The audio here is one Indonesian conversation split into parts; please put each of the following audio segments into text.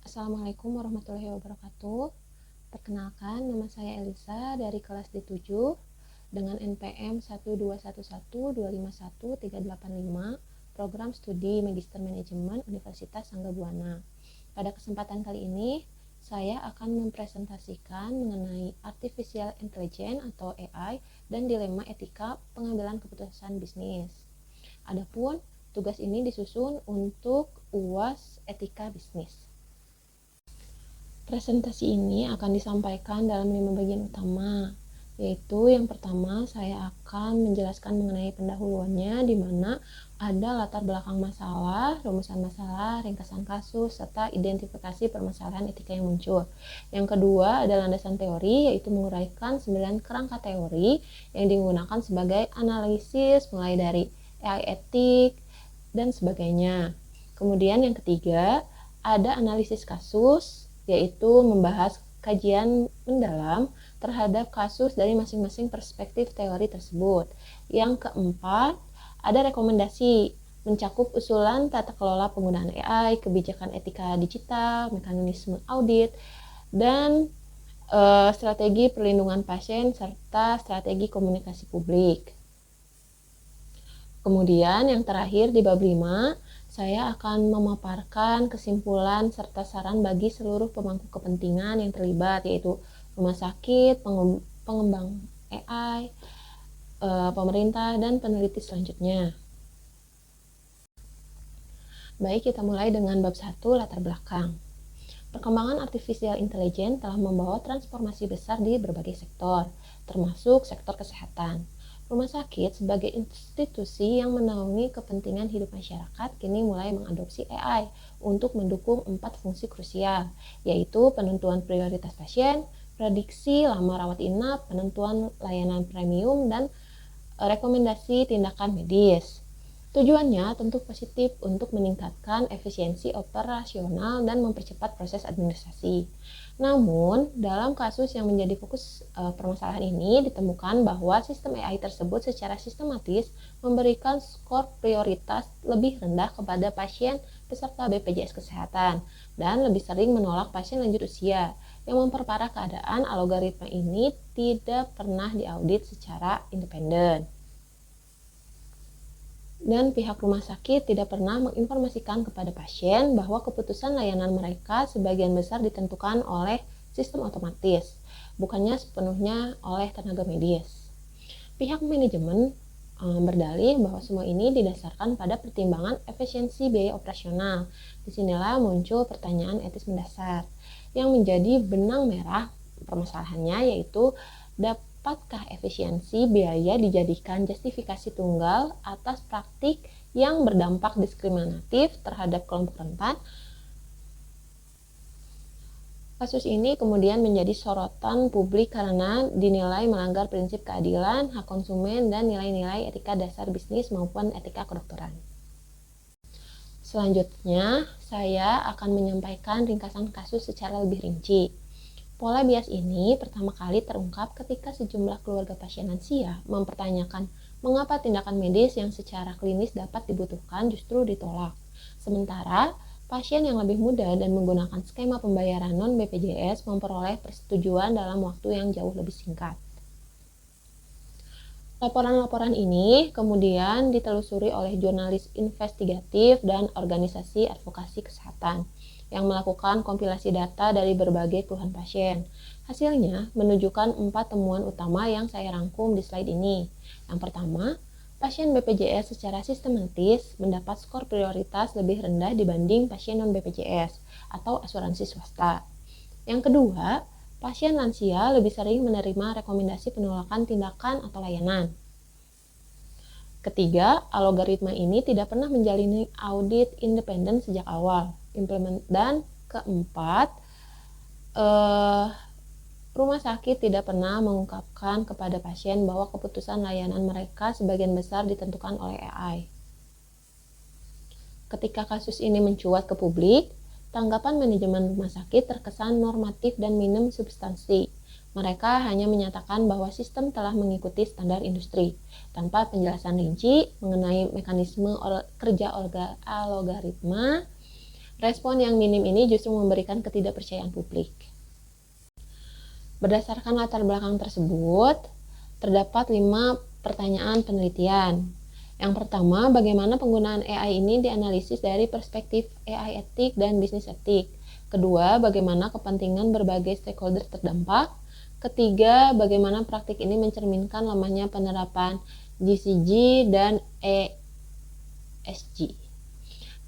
Assalamualaikum warahmatullahi wabarakatuh. Perkenalkan, nama saya Elisa dari kelas D7 dengan NPM 12112513855, program studi Magister Manajemen Universitas Sangga Buana. Pada kesempatan kali ini, saya akan mempresentasikan mengenai Artificial Intelligence atau AI dan dilema etika pengambilan keputusan bisnis. Adapun tugas ini disusun untuk UAS Etika Bisnis. Presentasi ini akan disampaikan dalam 5 bagian utama, yaitu yang pertama saya akan menjelaskan mengenai pendahuluannya, di mana ada latar belakang masalah, rumusan masalah, ringkasan kasus, serta identifikasi permasalahan etika yang muncul. Yang kedua ada landasan teori, yaitu menguraikan 9 kerangka teori yang digunakan sebagai analisis mulai dari AI etik dan sebagainya. Kemudian yang ketiga ada analisis kasus, yaitu membahas kajian mendalam terhadap kasus dari masing-masing perspektif teori tersebut. Yang keempat, ada rekomendasi mencakup usulan tata kelola penggunaan AI, kebijakan etika digital, mekanisme audit, dan strategi perlindungan pasien, serta strategi komunikasi publik. Kemudian yang terakhir di bab 5, saya akan memaparkan kesimpulan serta saran bagi seluruh pemangku kepentingan yang terlibat, yaitu rumah sakit, pengembang AI, pemerintah, dan peneliti selanjutnya. Baik, kita mulai dengan bab 1, latar belakang. Perkembangan artificial intelligence telah membawa transformasi besar di berbagai sektor, termasuk sektor kesehatan. Rumah sakit sebagai institusi yang menaungi kepentingan hidup masyarakat kini mulai mengadopsi AI untuk mendukung 4 fungsi krusial, yaitu penentuan prioritas pasien, prediksi lama rawat inap, penentuan layanan premium, dan rekomendasi tindakan medis. Tujuannya tentu positif untuk meningkatkan efisiensi operasional dan mempercepat proses administrasi. Namun, dalam kasus yang menjadi fokus permasalahan ini ditemukan bahwa sistem AI tersebut secara sistematis memberikan skor prioritas lebih rendah kepada pasien peserta BPJS Kesehatan dan lebih sering menolak pasien lanjut usia, yang memperparah keadaan. Algoritma ini tidak pernah diaudit secara independen. Dan pihak rumah sakit tidak pernah menginformasikan kepada pasien bahwa keputusan layanan mereka sebagian besar ditentukan oleh sistem otomatis, bukannya sepenuhnya oleh tenaga medis. Pihak manajemen berdalih bahwa semua ini didasarkan pada pertimbangan efisiensi biaya operasional. Disinilah muncul pertanyaan etis mendasar yang menjadi benang merah permasalahannya, yaitu dapatkah efisiensi biaya dijadikan justifikasi tunggal atas praktik yang berdampak diskriminatif terhadap kelompok rentan? Kasus ini kemudian menjadi sorotan publik karena dinilai melanggar prinsip keadilan, hak konsumen, dan nilai-nilai etika dasar bisnis maupun etika kedokteran. Selanjutnya, saya akan menyampaikan ringkasan kasus secara lebih rinci. Pola bias ini pertama kali terungkap ketika sejumlah keluarga pasien lansia mempertanyakan mengapa tindakan medis yang secara klinis dapat dibutuhkan justru ditolak. Sementara, pasien yang lebih muda dan menggunakan skema pembayaran non-BPJS memperoleh persetujuan dalam waktu yang jauh lebih singkat. Laporan-laporan ini kemudian ditelusuri oleh jurnalis investigatif dan organisasi advokasi kesehatan yang melakukan kompilasi data dari berbagai keluhan pasien. Hasilnya menunjukkan 4 temuan utama yang saya rangkum di slide ini. Yang pertama, pasien BPJS secara sistematis mendapat skor prioritas lebih rendah dibanding pasien non-BPJS atau asuransi swasta. Yang kedua, pasien lansia lebih sering menerima rekomendasi penolakan tindakan atau layanan. Ketiga, algoritma ini tidak pernah menjalani audit independen sejak awal. Dan keempat, rumah sakit tidak pernah mengungkapkan kepada pasien bahwa keputusan layanan mereka sebagian besar ditentukan oleh AI. Ketika kasus ini mencuat ke publik, tanggapan manajemen rumah sakit terkesan normatif dan minim substansi. Mereka hanya menyatakan bahwa sistem telah mengikuti standar industri, tanpa penjelasan rinci mengenai mekanisme kerja algoritma, Respon yang minim ini justru memberikan ketidakpercayaan publik. Berdasarkan latar belakang tersebut, terdapat 5 pertanyaan penelitian. Yang pertama, bagaimana penggunaan AI ini dianalisis dari perspektif AI etik dan bisnis etik. Kedua, bagaimana kepentingan berbagai stakeholder terdampak. Ketiga, bagaimana praktik ini mencerminkan lemahnya penerapan GCG dan ESG.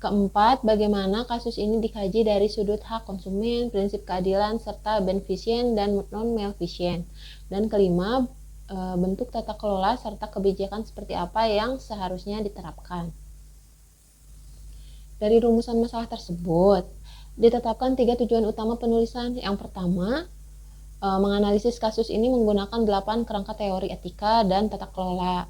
Keempat, bagaimana kasus ini dikaji dari sudut hak konsumen, prinsip keadilan, serta beneficient dan non-maleficient. Dan kelima, bentuk tata kelola serta kebijakan seperti apa yang seharusnya diterapkan. Dari rumusan masalah tersebut, ditetapkan 3 tujuan utama penulisan. Yang pertama, menganalisis kasus ini menggunakan 8 kerangka teori etika dan tata kelola.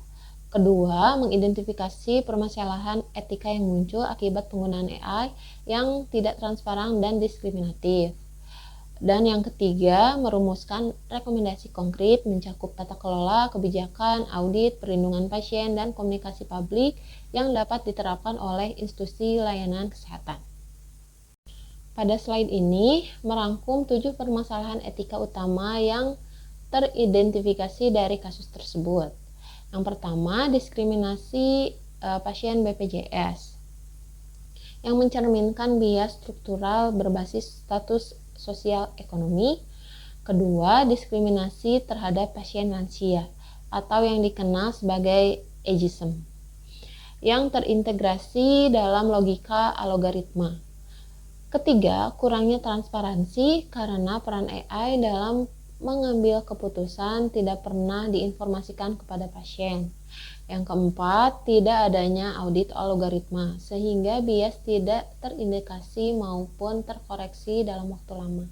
Kedua, mengidentifikasi permasalahan etika yang muncul akibat penggunaan AI yang tidak transparan dan diskriminatif. Dan yang ketiga, merumuskan rekomendasi konkret mencakup tata kelola, kebijakan, audit, perlindungan pasien, dan komunikasi publik yang dapat diterapkan oleh institusi layanan kesehatan. Pada slide ini merangkum 7 permasalahan etika utama yang teridentifikasi dari kasus tersebut. Yang pertama, diskriminasi pasien BPJS yang mencerminkan bias struktural berbasis status sosial ekonomi. Kedua, diskriminasi terhadap pasien lansia atau yang dikenal sebagai ageism yang terintegrasi dalam logika algoritma. Ketiga, kurangnya transparansi karena peran AI dalam mengambil keputusan tidak pernah diinformasikan kepada pasien. Yang keempat, tidak adanya audit algoritma sehingga bias tidak terindikasi maupun terkoreksi dalam waktu lama.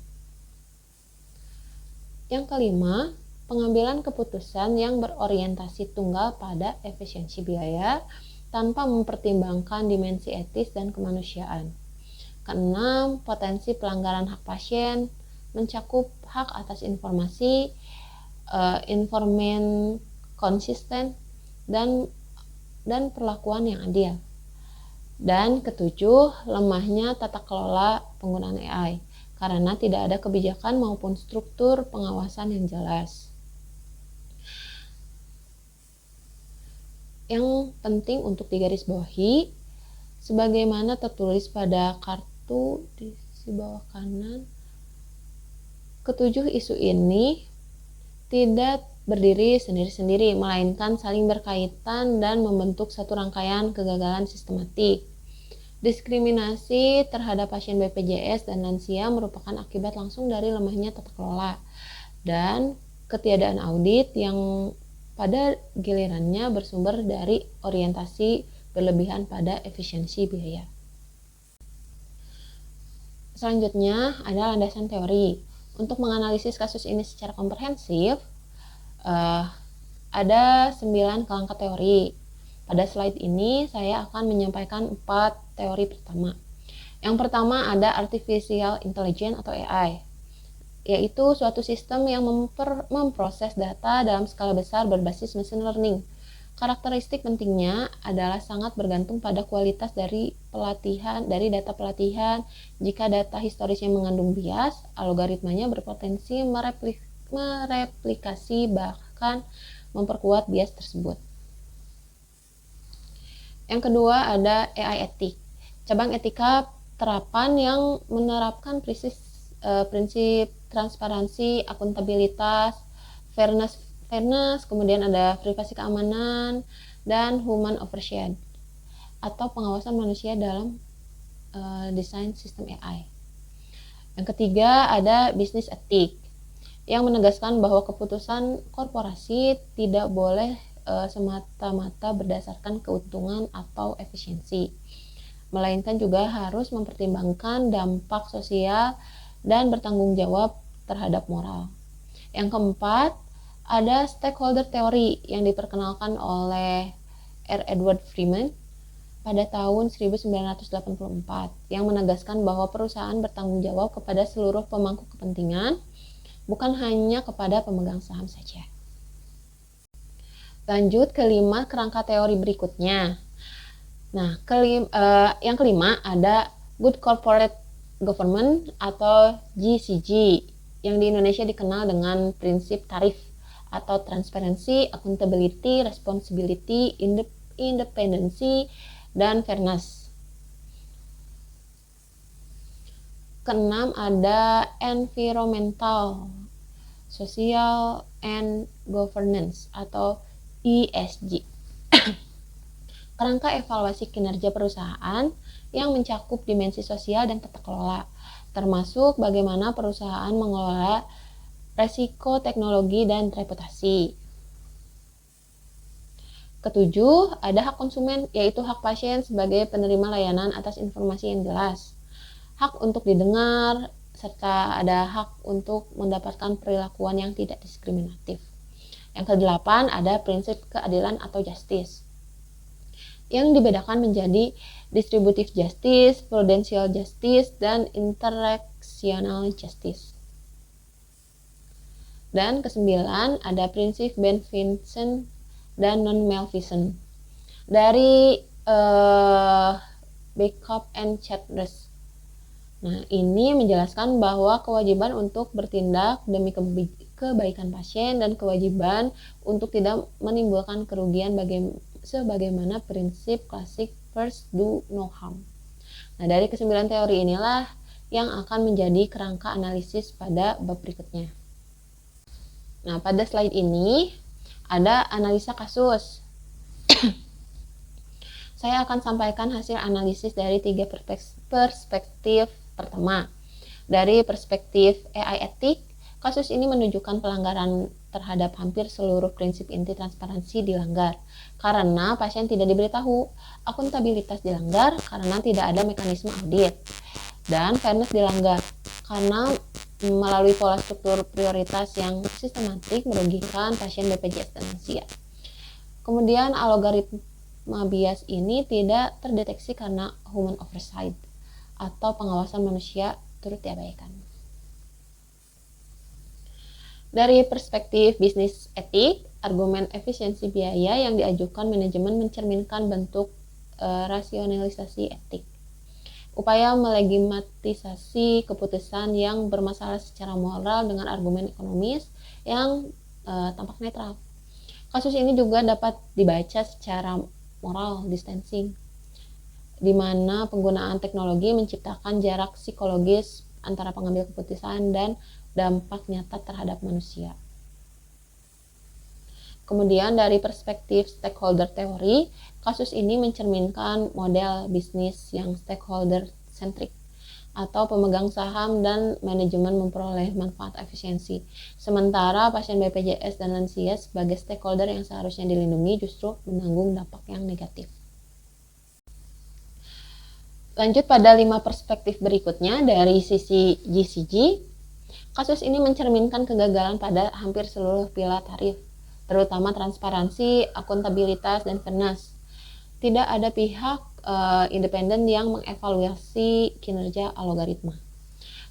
Yang kelima, pengambilan keputusan yang berorientasi tunggal pada efisiensi biaya tanpa mempertimbangkan dimensi etis dan kemanusiaan. Keenam, potensi pelanggaran hak pasien mencakup hak atas informasi, informan konsisten, dan perlakuan yang adil. Dan ketujuh, lemahnya tata kelola penggunaan AI karena tidak ada kebijakan maupun struktur pengawasan yang jelas. Yang penting untuk digarisbawahi, sebagaimana tertulis pada kartu di bawah kanan, ketujuh isu ini tidak berdiri sendiri-sendiri, melainkan saling berkaitan dan membentuk satu rangkaian kegagalan sistematik. Diskriminasi terhadap pasien BPJS dan lansia merupakan akibat langsung dari lemahnya tata kelola dan ketiadaan audit yang pada gilirannya bersumber dari orientasi berlebihan pada efisiensi biaya. Selanjutnya ada landasan teori. Untuk menganalisis kasus ini secara komprehensif, ada 9 kerangka teori. Pada slide ini saya akan menyampaikan 4 teori pertama. Yang pertama ada Artificial Intelligence atau AI, yaitu suatu sistem yang memproses data dalam skala besar berbasis machine learning. Karakteristik pentingnya adalah sangat bergantung pada kualitas dari data pelatihan. Jika data historisnya mengandung bias, algoritmanya berpotensi mereplikasi bahkan memperkuat bias tersebut. Yang kedua ada AI etik, cabang etika terapan yang menerapkan prinsip transparansi, akuntabilitas, fairness, kemudian ada privasi keamanan, dan human oversight atau pengawasan manusia dalam desain sistem AI. Yang ketiga ada bisnis etik yang menegaskan bahwa keputusan korporasi tidak boleh semata-mata berdasarkan keuntungan atau efisiensi, melainkan juga harus mempertimbangkan dampak sosial dan bertanggung jawab terhadap moral. Yang keempat, ada stakeholder theory yang diperkenalkan oleh R. Edward Freeman pada tahun 1984 yang menegaskan bahwa perusahaan bertanggung jawab kepada seluruh pemangku kepentingan, bukan hanya kepada pemegang saham saja. Lanjut ke 5 kerangka teori berikutnya. Nah, yang kelima ada Good Corporate Government atau GCG, yang di Indonesia dikenal dengan prinsip tarif atau transparency, accountability, responsibility, independency, dan fairness. Keenam ada environmental, social, and governance atau ESG. Kerangka evaluasi kinerja perusahaan yang mencakup dimensi sosial dan tata kelola, termasuk bagaimana perusahaan mengelola resiko teknologi dan reputasi. Ketujuh, ada hak konsumen, yaitu hak pasien sebagai penerima layanan atas informasi yang jelas. Hak untuk didengar, serta ada hak untuk mendapatkan perilakuan yang tidak diskriminatif. Yang kedelapan, ada prinsip keadilan atau justice, yang dibedakan menjadi distributive justice, prudential justice, dan interactional justice. Dan kesembilan, ada prinsip beneficence dan non-maleficence dari Backup and Chatterjee. Nah, ini menjelaskan bahwa kewajiban untuk bertindak demi kebaikan pasien dan kewajiban untuk tidak menimbulkan kerugian sebagaimana prinsip klasik first do no harm. Nah, dari kesembilan teori inilah yang akan menjadi kerangka analisis pada bab berikutnya. Nah, pada slide ini ada analisa kasus. Saya akan sampaikan hasil analisis dari 3 perspektif. Pertama, dari perspektif AI etik, kasus ini menunjukkan pelanggaran terhadap hampir seluruh prinsip inti transparansi dilanggar karena pasien tidak diberitahu, akuntabilitas dilanggar karena tidak ada mekanisme audit, dan fairness dilanggar karena melalui pola struktur prioritas yang sistematik merugikan pasien BPJS dan lansia. Kemudian algoritma bias ini tidak terdeteksi karena human oversight atau pengawasan manusia turut diabaikan. Dari perspektif bisnis etik, argumen efisiensi biaya yang diajukan manajemen mencerminkan bentuk rasionalisasi etik. Upaya melegitimasi keputusan yang bermasalah secara moral dengan argumen ekonomis yang tampak netral. Kasus ini juga dapat dibaca secara moral distancing, di mana penggunaan teknologi menciptakan jarak psikologis antara pengambil keputusan dan dampak nyata terhadap manusia. Kemudian dari perspektif stakeholder teori, kasus ini mencerminkan model bisnis yang stakeholder centric atau pemegang saham dan manajemen memperoleh manfaat efisiensi. Sementara pasien BPJS dan lansia sebagai stakeholder yang seharusnya dilindungi justru menanggung dampak yang negatif. Lanjut pada 5 perspektif berikutnya dari sisi GCG. Kasus ini mencerminkan kegagalan pada hampir seluruh pilar tarif, terutama transparansi, akuntabilitas, dan fairness. Tidak ada pihak independen yang mengevaluasi kinerja algoritma.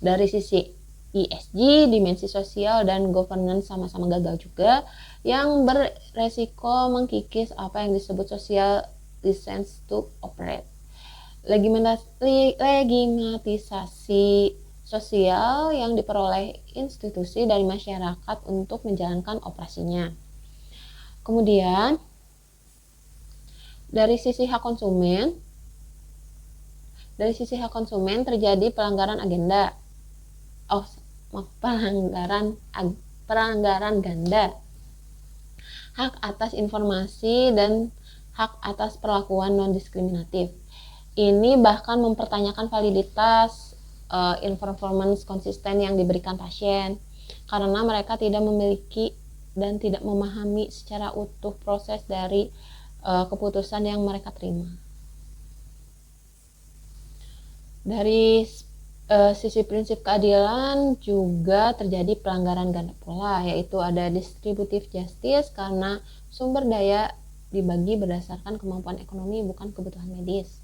Dari sisi ESG, dimensi sosial dan governance sama-sama gagal juga, yang beresiko mengkikis apa yang disebut social license to operate. Legitimasi sosial yang diperoleh institusi dari masyarakat untuk menjalankan operasinya. Kemudian dari sisi hak konsumen terjadi pelanggaran ganda. Hak atas informasi dan hak atas perlakuan non-diskriminatif. Ini bahkan mempertanyakan validitas performance konsisten yang diberikan pasien karena mereka tidak memiliki dan tidak memahami secara utuh proses dari keputusan yang mereka terima. Dari sisi prinsip keadilan juga terjadi pelanggaran ganda pula, yaitu ada distributive justice karena sumber daya dibagi berdasarkan kemampuan ekonomi bukan kebutuhan medis.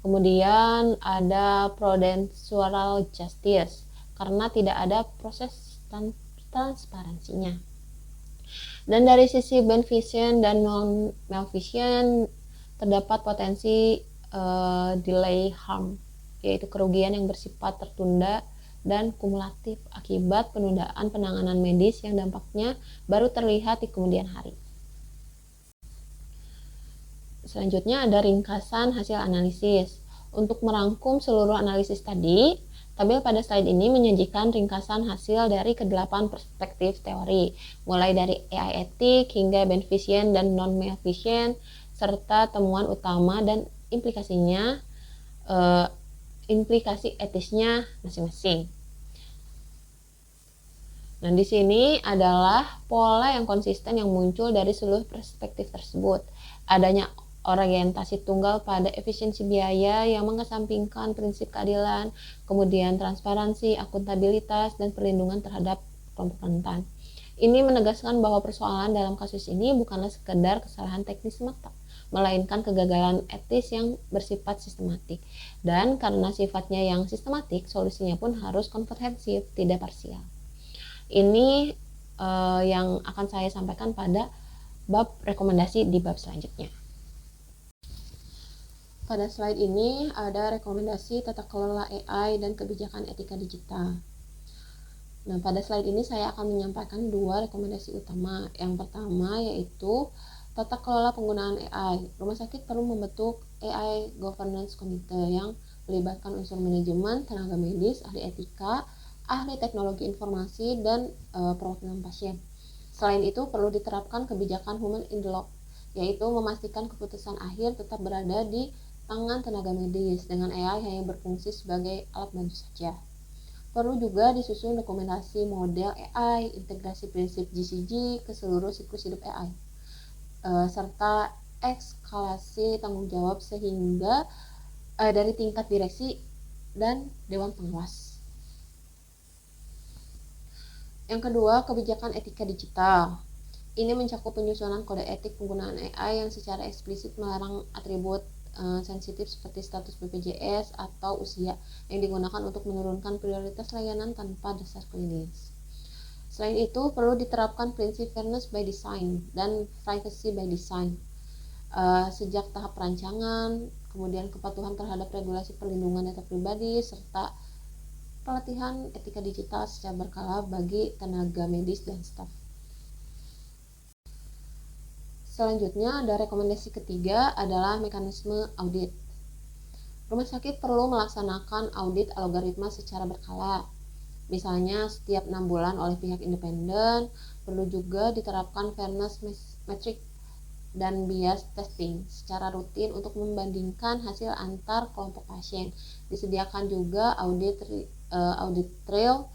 Kemudian ada prudential justice karena tidak ada proses transparansinya. Dan dari sisi beneficent dan non-maleficent terdapat potensi delay harm yaitu kerugian yang bersifat tertunda dan kumulatif akibat penundaan penanganan medis yang dampaknya baru terlihat di kemudian hari. Selanjutnya ada ringkasan hasil analisis. Untuk merangkum seluruh analisis tadi, tabel pada slide ini menyajikan ringkasan hasil dari ke-8 perspektif teori, mulai dari AI etik hingga beneficient dan non-maleficient, serta temuan utama dan implikasinya, implikasi etisnya masing-masing. Nah, di sini adalah pola yang konsisten yang muncul dari seluruh perspektif tersebut. Adanya orientasi tunggal pada efisiensi biaya yang mengesampingkan prinsip keadilan, kemudian transparansi, akuntabilitas, dan perlindungan terhadap kelompok rentan. Ini menegaskan bahwa persoalan dalam kasus ini bukanlah sekedar kesalahan teknis semata, melainkan kegagalan etis yang bersifat sistematik. Dan karena sifatnya yang sistematik, solusinya pun harus komprehensif, tidak parsial. Ini yang akan saya sampaikan pada bab rekomendasi di bab selanjutnya. Pada slide ini ada rekomendasi tata kelola AI dan kebijakan etika digital. Nah, pada slide ini saya akan menyampaikan dua rekomendasi utama. Yang pertama yaitu tata kelola penggunaan AI. Rumah sakit perlu membentuk AI Governance Committee yang melibatkan unsur manajemen, tenaga medis, ahli etika, ahli teknologi informasi, dan perwakilan pasien. Selain itu, perlu diterapkan kebijakan human in the loop, yaitu memastikan keputusan akhir tetap berada di tangan tenaga medis dengan AI hanya berfungsi sebagai alat bantu saja. Perlu juga disusun dokumentasi model AI, integrasi prinsip GCG ke seluruh siklus hidup AI, serta eskalasi tanggung jawab sehingga dari tingkat direksi dan dewan pengawas. Yang kedua, kebijakan etika digital. Ini mencakup penyusunan kode etik penggunaan AI yang secara eksplisit melarang atribut sensitif seperti status BPJS atau usia yang digunakan untuk menurunkan prioritas layanan tanpa dasar klinis. Selain itu, perlu diterapkan prinsip fairness by design dan privacy by design sejak tahap perancangan, kemudian kepatuhan terhadap regulasi perlindungan data pribadi, serta pelatihan etika digital secara berkala bagi tenaga medis dan staf. Selanjutnya ada rekomendasi ketiga adalah mekanisme audit. Rumah sakit perlu melaksanakan audit algoritma secara berkala. Misalnya setiap 6 bulan oleh pihak independen. Perlu juga diterapkan fairness metric dan bias testing secara rutin untuk membandingkan hasil antar kelompok pasien. Disediakan juga audit trail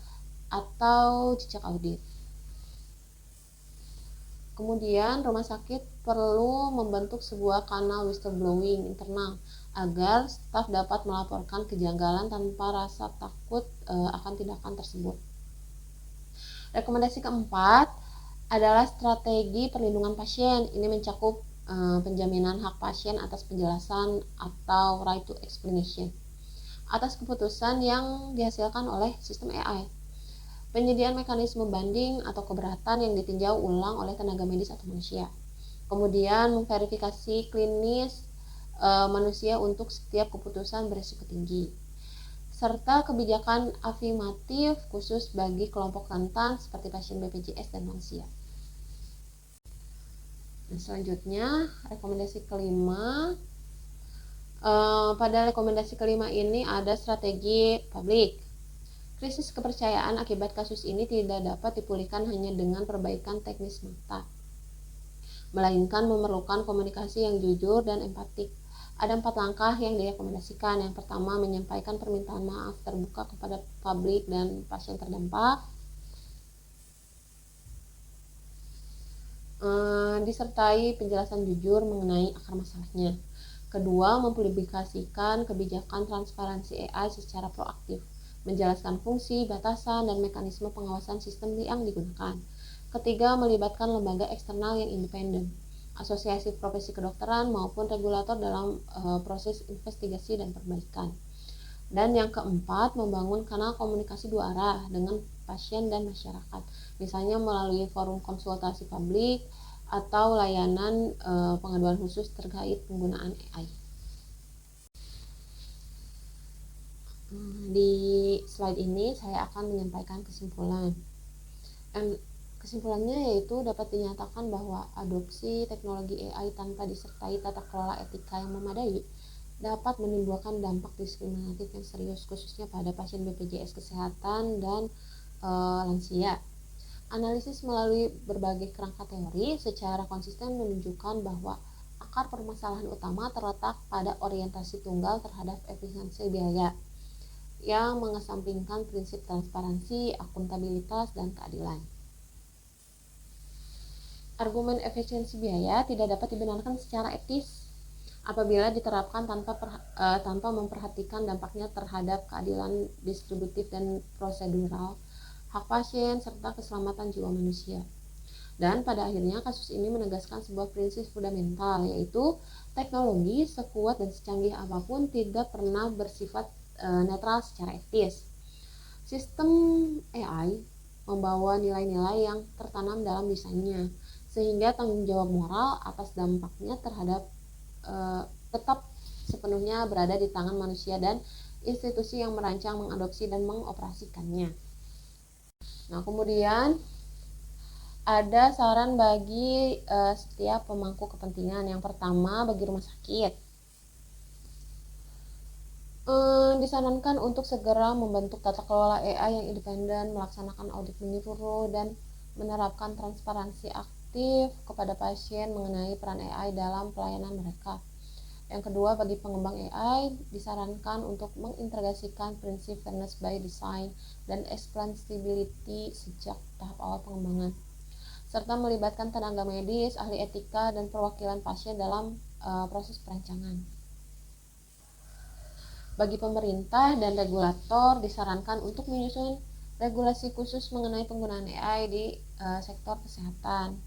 atau jejak audit. Kemudian rumah sakit perlu membentuk sebuah kanal whistleblowing internal agar staf dapat melaporkan kejanggalan tanpa rasa takut akan tindakan tersebut. Rekomendasi keempat adalah strategi perlindungan pasien. Ini mencakup penjaminan hak pasien atas penjelasan atau right to explanation atas keputusan yang dihasilkan oleh sistem AI. Penyediaan mekanisme banding atau keberatan yang ditinjau ulang oleh tenaga medis atau manusia. Kemudian memverifikasi klinis manusia untuk setiap keputusan berisiko tinggi. Serta kebijakan afirmatif khusus bagi kelompok rentan seperti pasien BPJS dan lansia. Nah, selanjutnya rekomendasi kelima. Pada rekomendasi kelima ini ada strategi publik. Krisis kepercayaan akibat kasus ini tidak dapat dipulihkan hanya dengan perbaikan teknis semata, melainkan memerlukan komunikasi yang jujur dan empatik. Ada 4 langkah yang direkomendasikan. Yang pertama, menyampaikan permintaan maaf terbuka kepada publik dan pasien terdampak. Disertai penjelasan jujur mengenai akar masalahnya. Kedua, mempublikasikan kebijakan transparansi AI secara proaktif, menjelaskan fungsi, batasan, dan mekanisme pengawasan sistem yang digunakan. Ketiga, melibatkan lembaga eksternal yang independen, asosiasi profesi kedokteran maupun regulator dalam proses investigasi dan perbaikan. Dan yang keempat, membangun kanal komunikasi 2 arah dengan pasien dan masyarakat, misalnya melalui forum konsultasi publik atau layanan pengaduan khusus terkait penggunaan AI. Di slide ini saya akan menyampaikan kesimpulan. Kesimpulannya yaitu dapat dinyatakan bahwa adopsi teknologi AI tanpa disertai tata kelola etika yang memadai dapat menimbulkan dampak diskriminatif yang serius khususnya pada pasien BPJS Kesehatan dan lansia. Analisis melalui berbagai kerangka teori secara konsisten menunjukkan bahwa akar permasalahan utama terletak pada orientasi tunggal terhadap efisiensi biaya yang mengesampingkan prinsip transparansi, akuntabilitas, dan keadilan. Argumen efisiensi biaya tidak dapat dibenarkan secara etis apabila diterapkan tanpa memperhatikan dampaknya terhadap keadilan distributif dan prosedural, hak pasien, serta keselamatan jiwa manusia. Dan pada akhirnya kasus ini menegaskan sebuah prinsip fundamental, yaitu teknologi sekuat dan secanggih apapun tidak pernah bersifat netral secara etis. Sistem AI membawa nilai-nilai yang tertanam dalam desainnya, sehingga tanggung jawab moral atas dampaknya terhadap tetap sepenuhnya berada di tangan manusia dan institusi yang merancang, mengadopsi, dan mengoperasikannya. Nah, kemudian ada saran bagi setiap pemangku kepentingan. Yang pertama, bagi rumah sakit, disarankan untuk segera membentuk tata kelola AI yang independen, melaksanakan audit menyeluruh, dan menerapkan transparansi aktif kepada pasien mengenai peran AI dalam pelayanan mereka. Yang kedua, bagi pengembang AI, disarankan untuk mengintegrasikan prinsip fairness by design dan explainability sejak tahap awal pengembangan, serta melibatkan tenaga medis, ahli etika, dan perwakilan pasien dalam proses perancangan. Bagi pemerintah dan regulator, disarankan untuk menyusun regulasi khusus mengenai penggunaan AI di sektor kesehatan.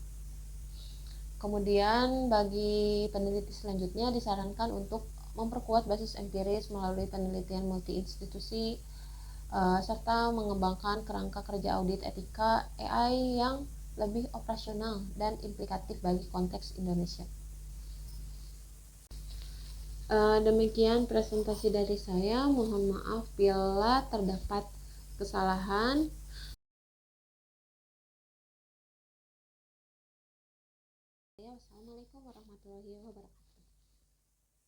Kemudian bagi peneliti selanjutnya disarankan untuk memperkuat basis empiris melalui penelitian multi-institusi serta mengembangkan kerangka kerja audit etika AI yang lebih operasional dan implikatif bagi konteks Indonesia. Demikian presentasi dari saya. Mohon maaf bila terdapat kesalahan. Wassalamualaikum warahmatullahi wabarakatuh.